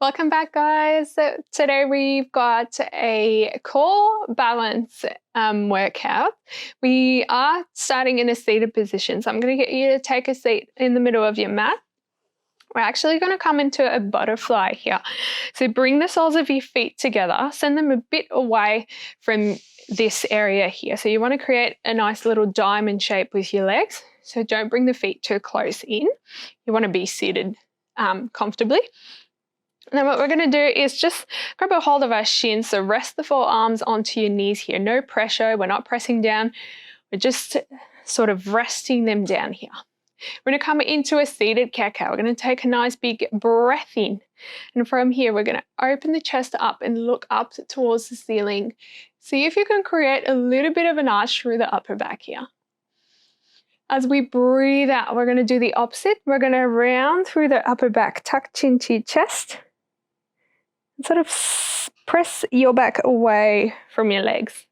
Welcome back, guys. So today we've got a core balance workout. We are starting in a seated position, so I'm going to get you to take a seat in the middle of your mat. We're actually going to come into a butterfly here. So bring the soles of your feet together, send them a bit away from this area here. So you want to create a nice little diamond shape with your legs. So don't bring the feet too close in. You want to be seated comfortably. And then what we're going to do is just grab a hold of our shins. So rest the forearms onto your knees here. No pressure. We're not pressing down. We're just sort of resting them down here. We're going to come into a seated cat-cow. We're going to take a nice big breath in. And from here, we're going to open the chest up and look up towards the ceiling. See if you can create a little bit of an arch through the upper back here. As we breathe out, we're going to do the opposite. We're going to round through the upper back, tuck chin to your chest. And sort of press your back away from your legs.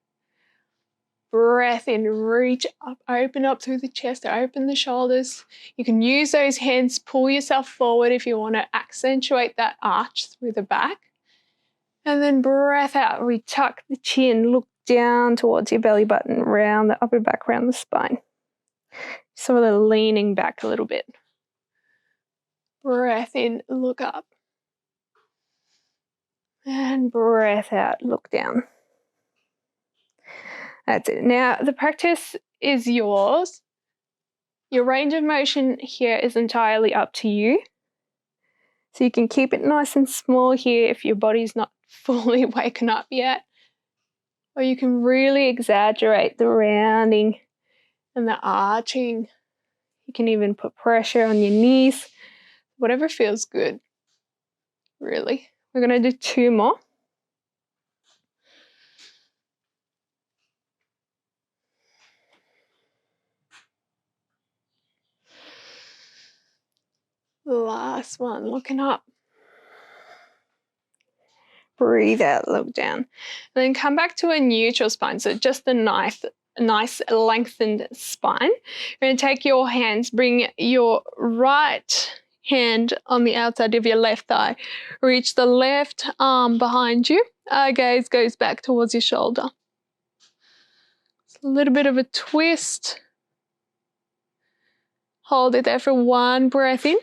Breath in, reach up, open up through the chest, open the shoulders. You can use those hands, pull yourself forward if you want to accentuate that arch through the back. And then breath out, we tuck the chin, look down towards your belly button, round the upper back, round the spine. Sort of leaning back a little bit. Breath in, look up. And breath out, look down. That's it. Now, the practice is yours. Your range of motion here is entirely up to you. So you can keep it nice and small here if your body's not fully waken up yet. Or you can really exaggerate the rounding and the arching. You can even put pressure on your knees. Whatever feels good, really. We're going to do 2 more. Last one, looking up. Breathe out, look down. And then come back to a neutral spine, so just a nice lengthened spine. You're going to take your hands, bring your right hand on the outside of your left thigh. Reach the left arm behind you. Our gaze goes back towards your shoulder. It's a little bit of a twist. Hold it there for 1 breath in.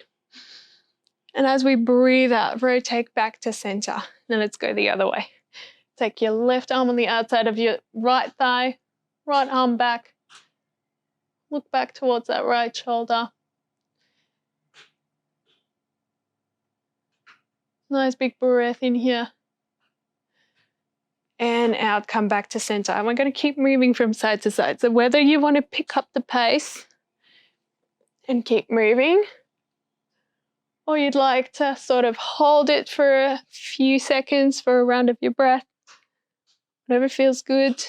And as we breathe out, rotate back to center. Then let's go the other way. Take your left arm on the outside of your right thigh, right arm back. Look back towards that right shoulder. Nice big breath in here. And out, come back to center. And we're going to keep moving from side to side. So whether you want to pick up the pace and keep moving, or you'd like to sort of hold it for a few seconds for a round of your breath, whatever feels good.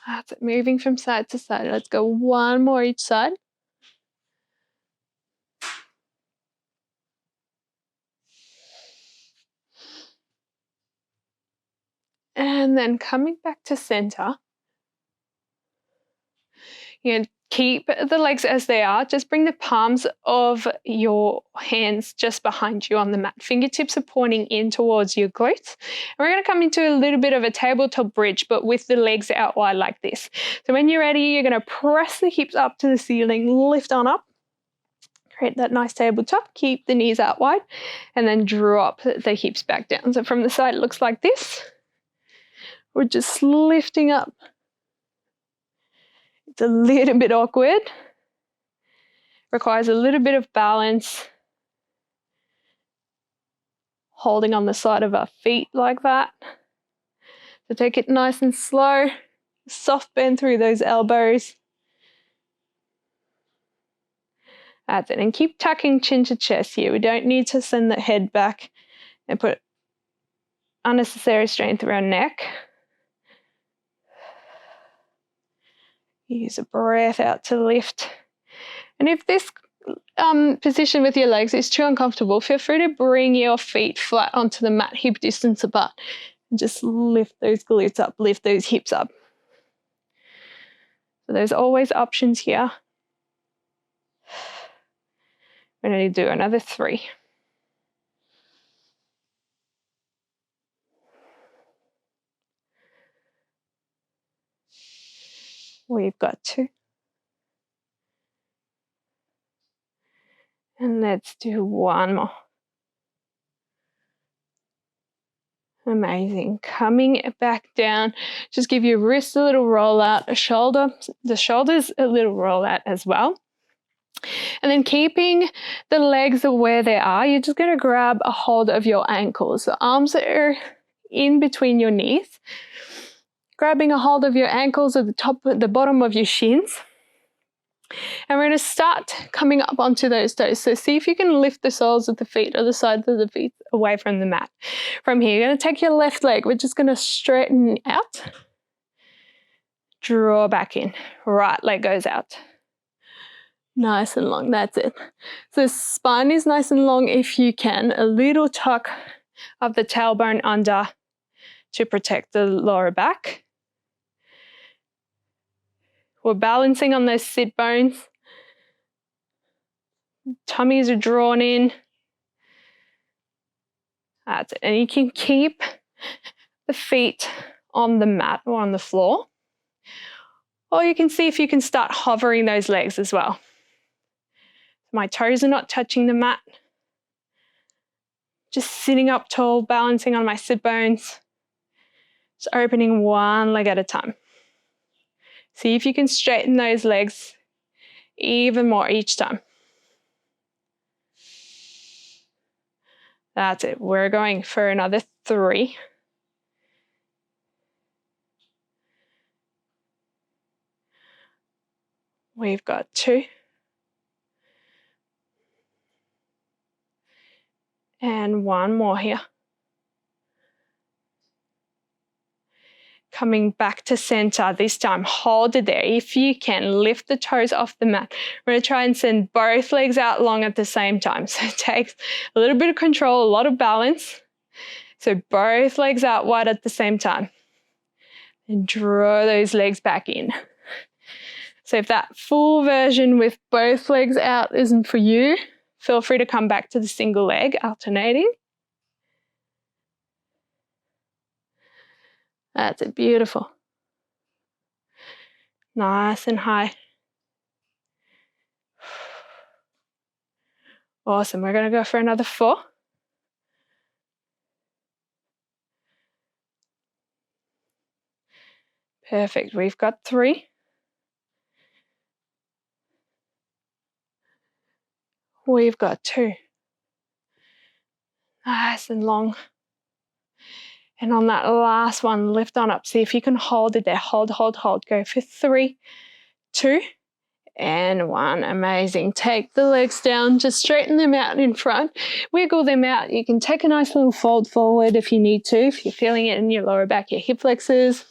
That's it, moving from side to side. Let's go 1 more each side. And then coming back to center. You know, keep the legs as they are. Just bring the palms of your hands just behind you on the mat. Fingertips are pointing in towards your glutes. And we're going to come into a little bit of a tabletop bridge, but with the legs out wide like this. So when you're ready, you're going to press the hips up to the ceiling, lift on up. Create that nice tabletop. Keep the knees out wide. And then drop the hips back down. So from the side, it looks like this. We're just lifting up. It's a little bit awkward. Requires a little bit of balance. Holding on the side of our feet like that. So take it nice and slow. Soft bend through those elbows. That's it. And keep tucking chin to chest here. We don't need to send the head back and put unnecessary strain through our neck. Use a breath out to lift. And if this position with your legs is too uncomfortable, feel free to bring your feet flat onto the mat, hip distance apart. And just lift those glutes up, lift those hips up. So there's always options here. We're going to do another 3. We've got 2. And let's do 1 more. Amazing. Coming back down, just give your wrist a little roll out, the shoulders a little roll out as well. And then keeping the legs where they are, you're just going to grab a hold of your ankles. The arms are in between your knees. Grabbing a hold of your ankles at the bottom of your shins. And we're going to start coming up onto those toes. So see if you can lift the soles of the feet or the sides of the feet away from the mat. From here, you're going to take your left leg. We're just going to straighten out. Draw back in. Right leg goes out. Nice and long. That's it. So spine is nice and long if you can. A little tuck of the tailbone under to protect the lower back. We're balancing on those sit bones. Tummies are drawn in. That's it. And you can keep the feet on the mat or on the floor. Or you can see if you can start hovering those legs as well. My toes are not touching the mat. Just sitting up tall, balancing on my sit bones. Just opening one leg at a time. See if you can straighten those legs even more each time. That's it. We're going for another 3. We've got 2. And 1 more here. Coming back to center, this time hold it there. If you can, lift the toes off the mat. We're going to try and send both legs out long at the same time. So it takes a little bit of control, a lot of balance. So both legs out wide at the same time. And draw those legs back in. So if that full version with both legs out isn't for you, feel free to come back to the single leg, alternating. That's it, beautiful. Nice and high. Awesome, we're going to go for another 4. Perfect, we've got 3. We've got 2. Nice and long. And on that last one, lift on up. See if you can hold it there. Hold, hold, hold. Go for 3, 2, and 1. Amazing. Take the legs down. Just straighten them out in front. Wiggle them out. You can take a nice little fold forward if you need to, if you're feeling it in your lower back, your hip flexors.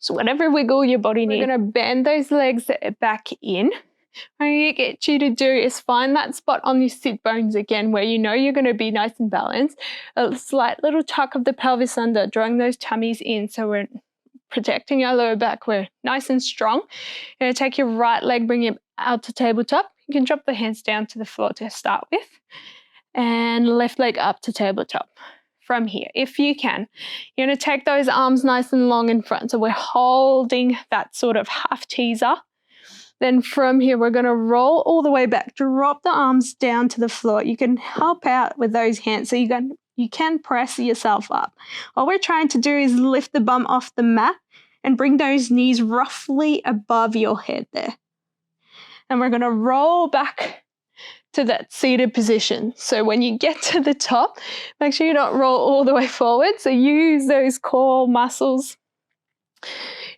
So whatever wiggle your body needs. We're going to bend those legs back in. What I'm going to get you to do is find that spot on your sit bones again where you know you're going to be nice and balanced. A slight little tuck of the pelvis under, drawing those tummies in so we're protecting our lower back. We're nice and strong. You're going to take your right leg, bring it out to tabletop. You can drop the hands down to the floor to start with. And left leg up to tabletop. From here, if you can, you're going to take those arms nice and long in front. So we're holding that sort of half teaser. Then from here, we're going to roll all the way back, drop the arms down to the floor. You can help out with those hands so you can press yourself up. All we're trying to do is lift the bum off the mat and bring those knees roughly above your head there. And we're going to roll back to that seated position. So when you get to the top, make sure you don't roll all the way forward. So use those core muscles.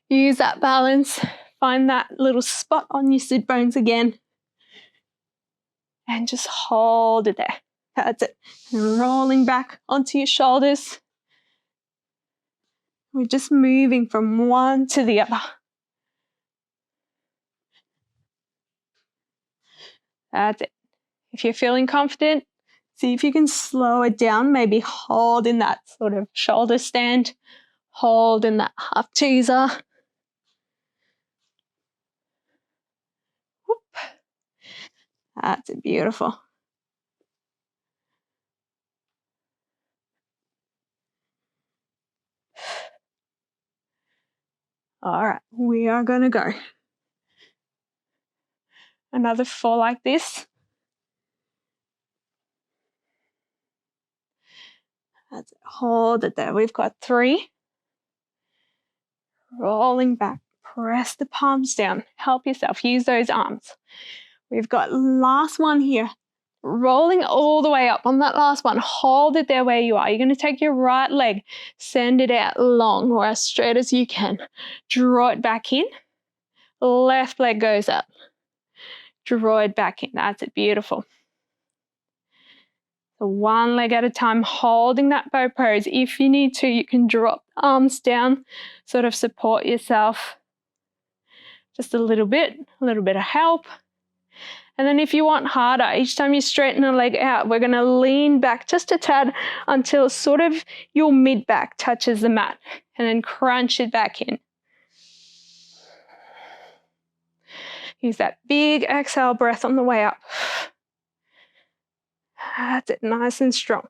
Use that balance. Find that little spot on your sit bones again. And just hold it there. That's it. And rolling back onto your shoulders. We're just moving from one to the other. That's it. If you're feeling confident, see if you can slow it down. Maybe hold in that sort of shoulder stand. Hold in that half teaser. Whoop. That's it, beautiful. All right, we are going to go. Another 4 like this. That's it. Hold it there. We've got 3. Rolling back. Press the palms down. Help yourself. Use those arms. We've got last one here. Rolling all the way up on that last one. Hold it there where you are. You're going to take your right leg, send it out long or as straight as you can. Draw it back in. Left leg goes up. Draw it back in. That's it. Beautiful. So one leg at a time, holding that bow pose. If you need to, you can drop arms down, sort of support yourself just a little bit of help. And then if you want harder, each time you straighten a leg out, we're going to lean back just a tad until sort of your mid-back touches the mat, and then crunch it back in. Use that big exhale breath on the way up. That's it, nice and strong.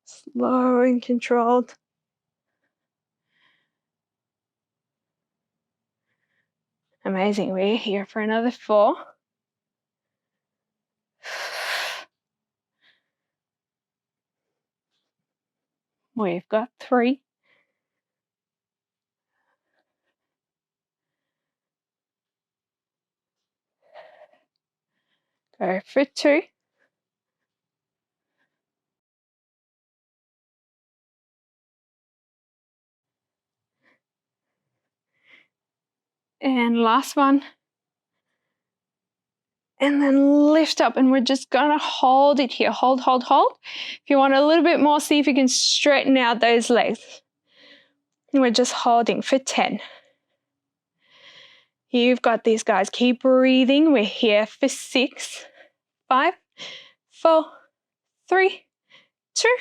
Slow and controlled. Amazing. We're here for another 4. We've got 3. Go for 2. And last one. And then lift up, and we're just going to hold it here. Hold, hold, hold. If you want a little bit more, see if you can straighten out those legs. And we're just holding for 10. You've got these, guys. Keep breathing. We're here for 6, 5, 4, 3, 2,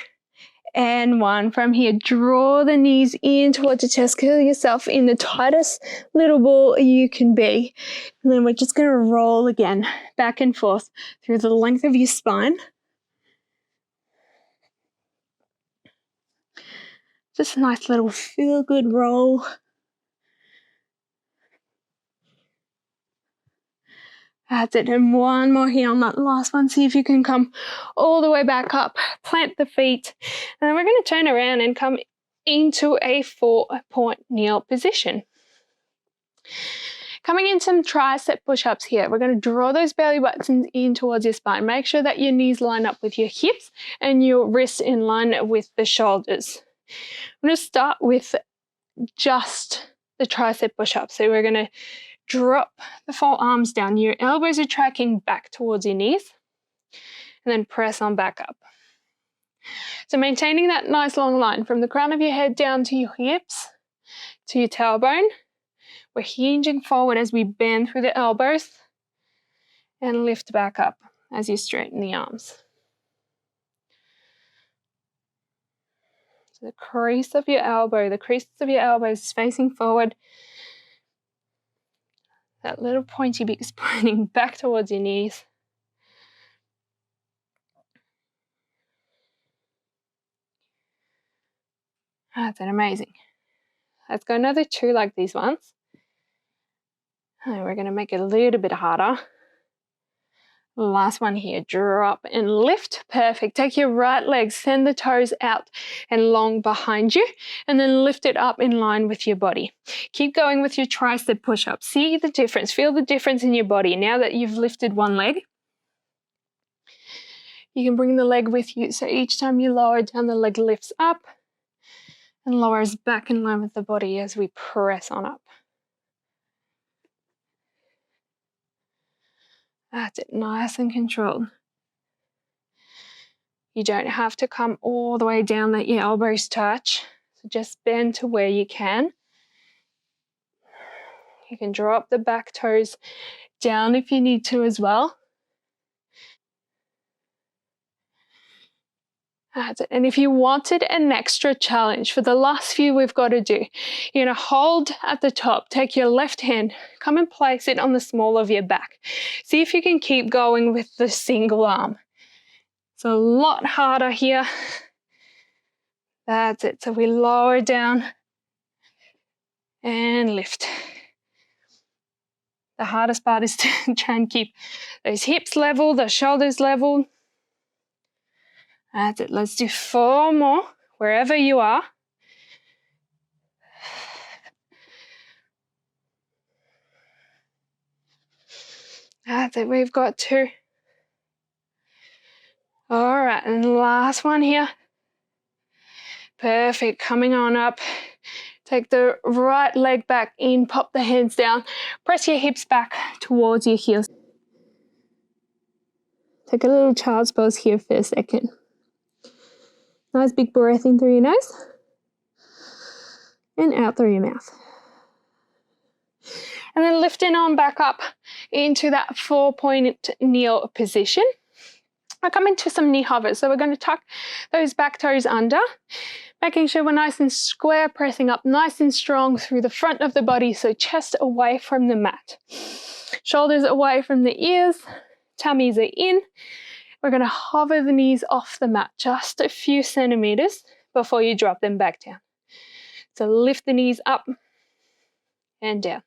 and 1. From here, draw the knees in towards your chest. Curl yourself in the tightest little ball you can be. And then we're just going to roll again, back and forth through the length of your spine. Just a nice little feel-good roll. That's it. And one more here on that last one. See if you can come all the way back up. Plant the feet. And then we're going to turn around and come into a 4-point kneel position. Coming in some tricep push-ups here. We're going to draw those belly buttons in towards your spine. Make sure that your knees line up with your hips and your wrists in line with the shoulders. I'm going to start with just the tricep push-ups. So we're going to drop the forearms down. Your elbows are tracking back towards your knees, and then press on back up. So maintaining that nice long line from the crown of your head down to your hips, to your tailbone. We're hinging forward as we bend through the elbows and lift back up as you straighten the arms. So the crease of your elbow, the creases of your elbows facing forward. That little pointy beak is pointing back towards your knees. That's amazing. Let's go another 2 like these ones. And we're going to make it a little bit harder. Last one here, drop and lift. Perfect. Take your right leg, send the toes out and long behind you, and then lift it up in line with your body. Keep going with your tricep push-up. See the difference, feel the difference in your body. Now that you've lifted one leg, you can bring the leg with you. So each time you lower down, the leg lifts up and lowers back in line with the body as we press on up. That's it, nice and controlled. You don't have to come all the way down that your elbows touch. So just bend to where you can. You can drop the back toes down if you need to as well. That's it. And if you wanted an extra challenge for the last few we've got to do, you're going to hold at the top, take your left hand, come and place it on the small of your back. See if you can keep going with the single arm. It's a lot harder here. That's it. So we lower down and lift. The hardest part is to try and keep those hips level, the shoulders level. That's it. Let's do 4 more, wherever you are. That's it. We've got 2. All right, and last one here. Perfect. Coming on up. Take the right leg back in, pop the hands down, press your hips back towards your heels. Take a little child's pose here for a second. Nice big breath in through your nose and out through your mouth. And then lifting on back up into that 4-point kneel position. I'll come into some knee hovers. So we're going to tuck those back toes under, making sure we're nice and square, pressing up nice and strong through the front of the body, so chest away from the mat. Shoulders away from the ears, tummies are in. We're going to hover the knees off the mat just a few centimeters before you drop them back down. So lift the knees up and down.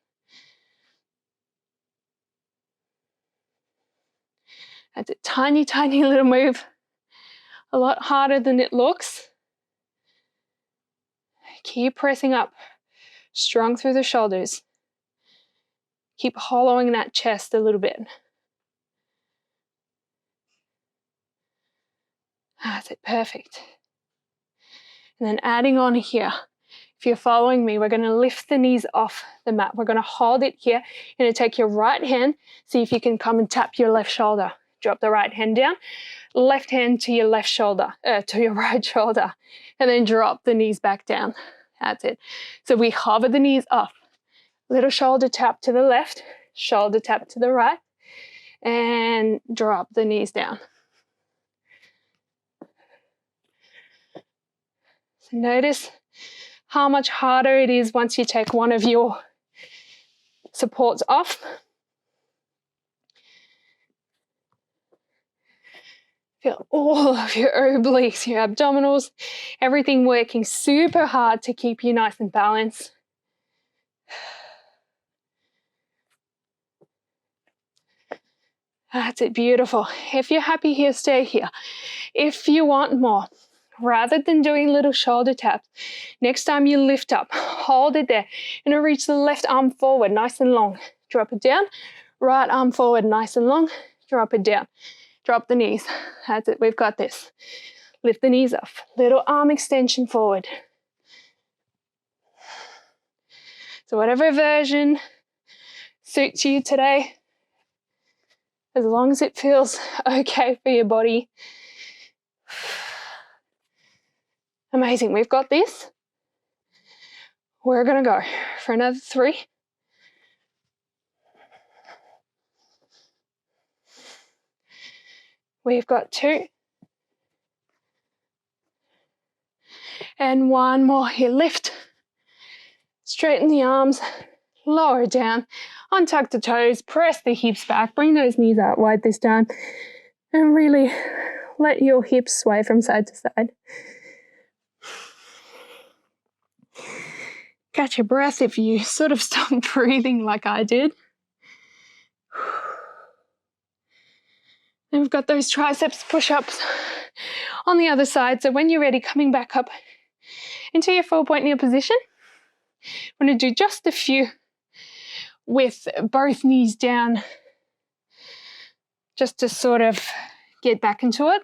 That's a tiny, tiny little move. A lot harder than it looks. Keep pressing up, strong through the shoulders. Keep hollowing that chest a little bit. That's it, perfect. And then adding on here, if you're following me, we're going to lift the knees off the mat. We're going to hold it here. You're going to take your right hand, see if you can come and tap your left shoulder. Drop the right hand down, left hand to your left shoulder, to your right shoulder, and then drop the knees back down. That's it. So we hover the knees off. Little shoulder tap to the left, shoulder tap to the right, and drop the knees down. So notice how much harder it is once you take one of your supports off. Feel all of your obliques, your abdominals, everything working super hard to keep you nice and balanced. That's it, beautiful. If you're happy here, stay here. If you want more, rather than doing little shoulder taps, next time you lift up, hold it there. You're gonna reach the left arm forward, nice and long. Drop it down. Right arm forward, nice and long. Drop it down. Drop the knees. That's it, we've got this. Lift the knees off. Little arm extension forward. So whatever version suits you today, as long as it feels okay for your body. Amazing, we've got this. We're gonna go for another 3. We've got 2. And 1 more here, lift. Straighten the arms, lower down, untuck the toes, press the hips back, bring those knees out wide this time, and really let your hips sway from side to side. Catch your breath if you sort of stop breathing like I did. And we've got those triceps push-ups on the other side. So when you're ready, coming back up into your 4-point kneel position. I'm going to do just a few with both knees down, just to sort of get back into it.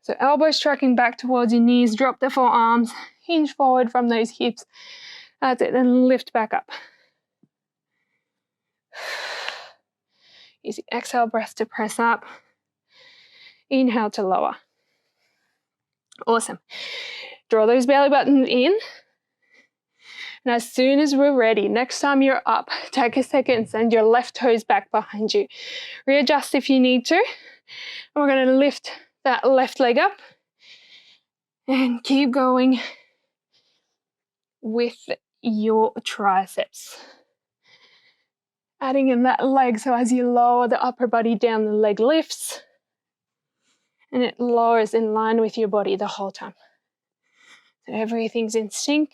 So elbows tracking back towards your knees, drop the forearms, hinge forward from those hips. That's it, then lift back up. Use the exhale breath to press up. Inhale to lower. Awesome. Draw those belly buttons in. And as soon as we're ready, next time you're up, take a second, send your left toes back behind you. Readjust if you need to. And we're going to lift that left leg up and keep going with your triceps. Adding in that leg, so as you lower the upper body down, the leg lifts. and it lowers in line with your body the whole time. So everything's in sync.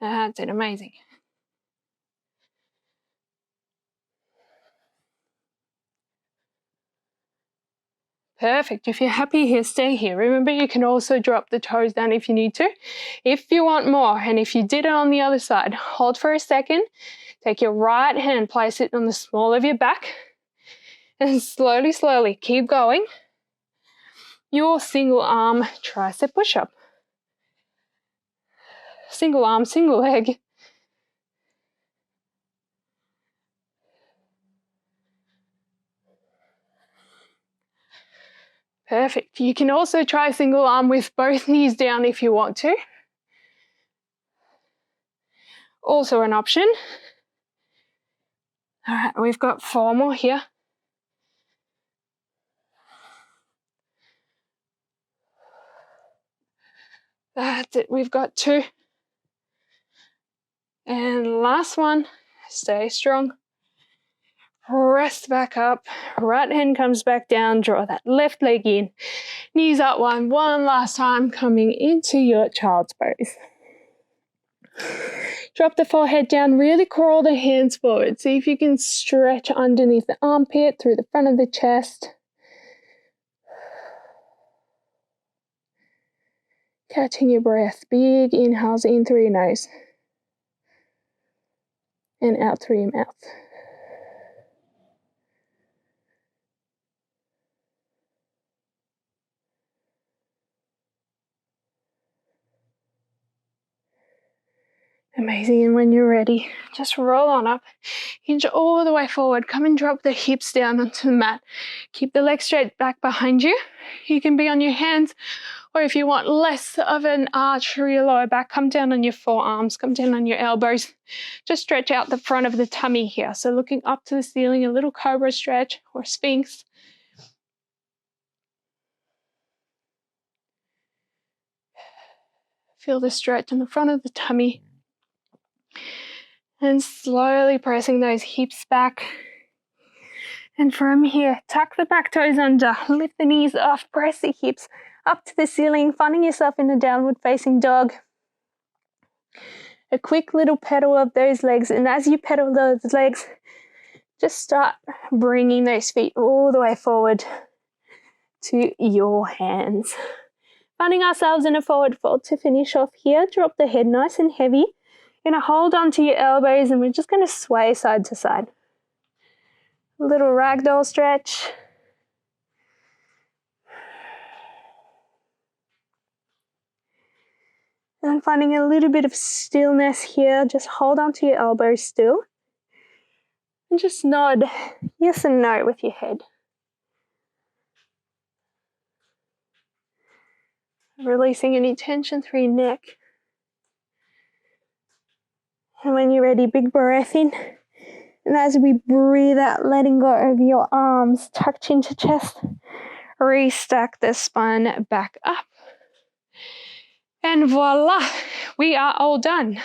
That's it, amazing. Perfect. If you're happy here, stay here. Remember, you can also drop the toes down if you need to. If you want more, and if you did it on the other side, hold for a second, take your right hand, place it on the small of your back, and slowly, slowly keep going. Your single arm tricep push-up. Single arm, single leg. Perfect. You can also try single arm with both knees down if you want to. Also an option. All right, we've got 4 more here. That's it, we've got 2. And last one, stay strong. Rest back up, right hand comes back down, draw that left leg in. Knees up one last time, coming into your child's pose. Drop the forehead down, really crawl the hands forward. See if you can stretch underneath the armpit, through the front of the chest. Catching your breath, big inhales in through your nose and out through your mouth. Amazing, and when you're ready, just roll on up, hinge all the way forward, come and drop the hips down onto the mat. Keep the legs straight back behind you. You can be on your hands, or if you want less of an arch through your lower back, come down on your forearms, come down on your elbows. Just stretch out the front of the tummy here. So looking up to the ceiling, a little cobra stretch or sphinx. Feel the stretch in the front of the tummy. And slowly pressing those hips back. And from here, tuck the back toes under, lift the knees off, press the hips up to the ceiling, finding yourself in a downward facing dog. A quick little pedal of those legs, and as you pedal those legs, just start bringing those feet all the way forward to your hands. Finding ourselves in a forward fold to finish off here. Drop the head nice and heavy. You're going to hold onto your elbows and we're just going to sway side to side. A little ragdoll stretch. And finding a little bit of stillness here. Just hold onto your elbows still. And just nod yes and no with your head. Releasing any tension through your neck. And when you're ready, big breath in. And as we breathe out, letting go of your arms, tuck chin to chest. Restack the spine back up. And voila, we are all done.